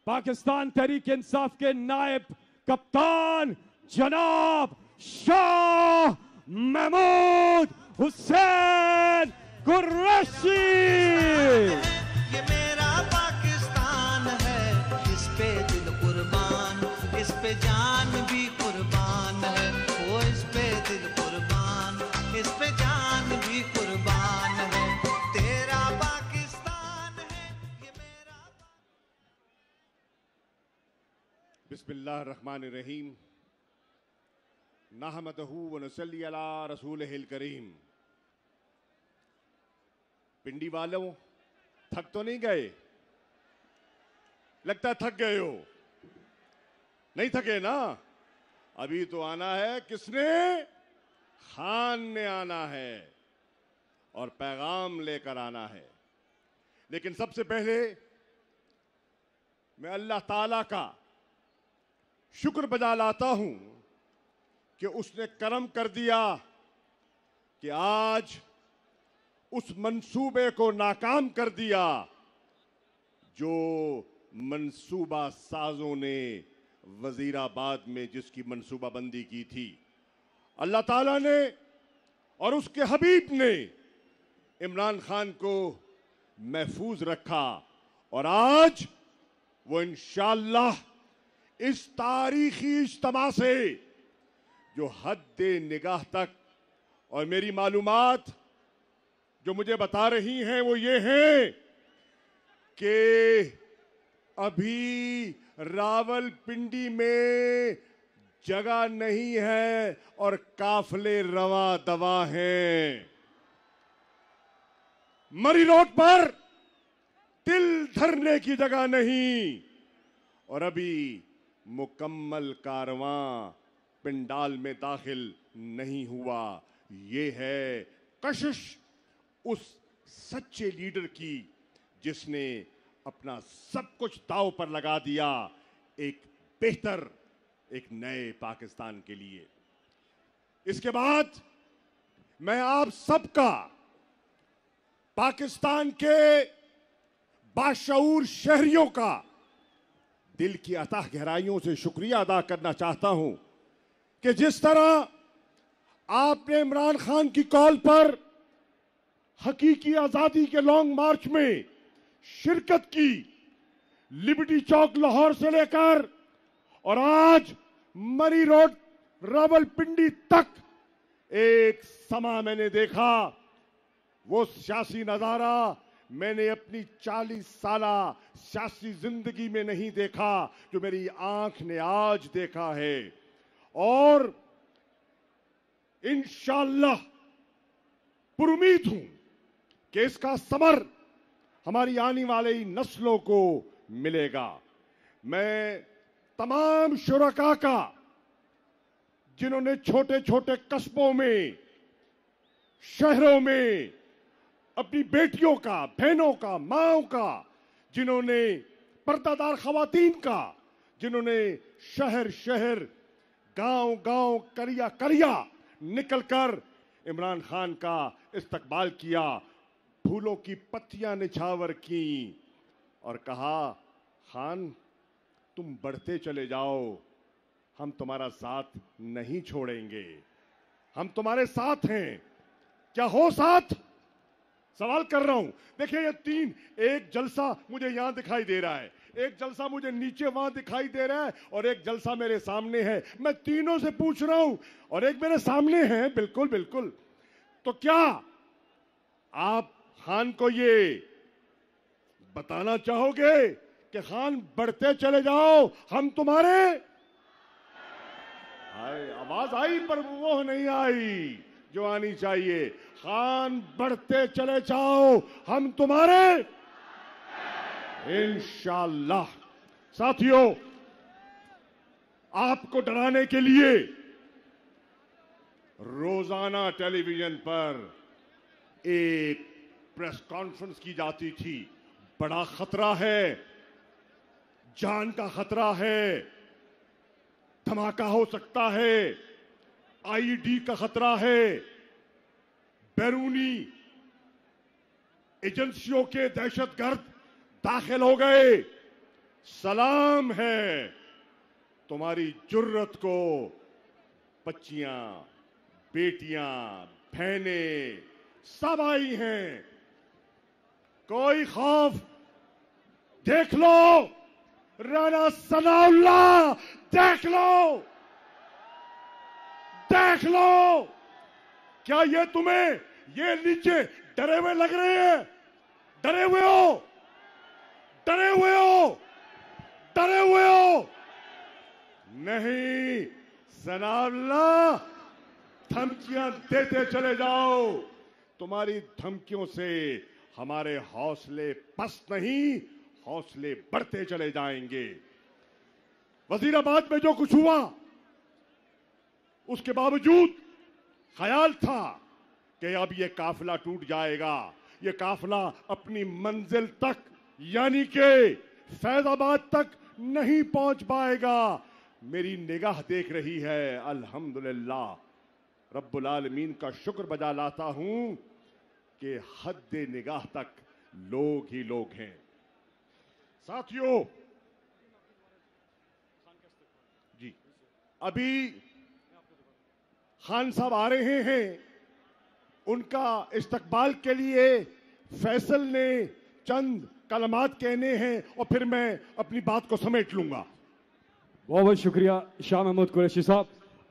पाकिस्तान तहरीक इंसाफ के नायब कप्तान जनाब शाह महमूद हुसैन कुरैशी। ये मेरा पाकिस्तान है, इस पे दिल कुर्बान, इस पे जान भी कुर्बान है। वो इस पे दिल कुर्बान, इस पे जान भी कुर्बान है। तेरा पाकिस्तान है ये मेरा। बिस्मिल्लाहिर्रहमानिर्रहीम। नहमदहू व नसल्ली अला रसूलिहिल करीम। पिंडी वालों, थक तो नहीं गए? लगता है थक गए हो। नहीं थके ना? अभी तो आना है। किसने? खान ने आना है और पैगाम लेकर आना है। लेकिन सबसे पहले मैं अल्लाह ताला का शुक्र बजा लाता हूं कि उसने करम कर दिया कि आज उस मंसूबे को नाकाम कर दिया जो मंसूबा साजों ने वजीराबाद में जिसकी मंसूबाबंदी की थी। अल्लाह ताला ने और उसके हबीब ने इमरान खान को महफूज रखा और आज वो इंशाअल्लाह इस तारीखी इज्तिमा से जो हद निगाह तक, और मेरी मालूमात जो मुझे बता रही हैं वो ये हैं कि अभी रावलपिंडी में जगह नहीं है और काफले रवा दवा हैं। मरी रोड पर तिल धरने की जगह नहीं और अभी मुकम्मल कारवां पिंडाल में दाखिल नहीं हुआ। ये है कशिश उस सच्चे लीडर की जिसने अपना सब कुछ दांव पर लगा दिया एक बेहतर, एक नए पाकिस्तान के लिए। इसके बाद मैं आप सबका, पाकिस्तान के बाशऊर शहरियों का दिल की अथाह गहराइयों से शुक्रिया अदा करना चाहता हूं कि जिस तरह आपने इमरान खान की कॉल पर हकीकी आजादी के लॉन्ग मार्च में शिरकत की, लिबर्टी चौक लाहौर से लेकर और आज मरी रोड रावलपिंडी तक एक समा मैंने देखा, वो सियासी नजारा मैंने अपनी 40 साला सियासी जिंदगी में नहीं देखा जो मेरी आंख ने आज देखा है। और इंशाअल्लाह पुरुमीद हूं कि इसका समर हमारी आने वाली नस्लों को मिलेगा। मैं तमाम शुरका का जिन्होंने छोटे छोटे कस्बों में, शहरों में अपनी बेटियों का, बहनों का, माओं का, जिन्होंने पर्दादार खवातीन का, जिन्होंने शहर शहर, गांव गांव, करिया करिया निकलकर इमरान खान का इस्तकबाल किया, फूलों की पत्तियां निछावर की और कहा, खान तुम बढ़ते चले जाओ, हम तुम्हारा साथ नहीं छोड़ेंगे, हम तुम्हारे साथ हैं। क्या हो साथ? सवाल कर रहा हूं। देखिए ये तीन, एक जलसा मुझे यहां दिखाई दे रहा है, एक जलसा मुझे नीचे वहां दिखाई दे रहा है और एक जलसा मेरे सामने है। मैं तीनों से पूछ रहा हूं और एक मेरे सामने है। बिल्कुल बिल्कुल। तो क्या आप खान को ये बताना चाहोगे कि खान बढ़ते चले जाओ, हम तुम्हारे? आवाज आई पर वो नहीं आई जो आनी चाहिए। खान बढ़ते चले जाओ, हम तुम्हारे इंशाअल्लाह। साथियों, आपको डराने के लिए रोजाना टेलीविजन पर एक प्रेस कॉन्फ्रेंस की जाती थी। बड़ा खतरा है, जान का खतरा है, धमाका हो सकता है, आईडी का खतरा है, बैरूनी एजेंसियों के दहशतगर्द दाखिल हो गए सलाम है तुम्हारी जुर्रत को। बच्चियां, बेटियां, बहनें सब आई हैं। कोई खौफ, देख लो राणा सनाउल्लाह, देख लो, देख लो। क्या ये तुम्हें ये नीचे डरे हुए लग रहे हैं? डरे हुए हो, डरे हुए हो, डरे हुए हो? नहीं, सनाउल्लाह धमकियां देते चले जाओ। तुम्हारी धमकियों से हमारे हौसले पस्त नहीं, हौसले बढ़ते चले जाएंगे। वजीराबाद में जो कुछ हुआ, उसके बावजूद ख्याल था कि अब ये काफिला टूट जाएगा, ये काफिला अपनी मंजिल तक यानी कि फैजाबाद तक नहीं पहुंच पाएगा। मेरी निगाह देख रही है। अल्हम्दुलिल्लाह, रब्बुल आलमीन का शुक्र बजा लाता हूं कि हद निगाह तक लोग ही लोग हैं। साथियों, जी अभी खान साहब आ रहे हैं, उनका इस्तकबाल के लिए फैसल ने चंद कलमात कहने हैं और फिर मैं अपनी बात को समेट लूंगा। बहुत बहुत शुक्रिया शाह महमूद कुरैशी साहब।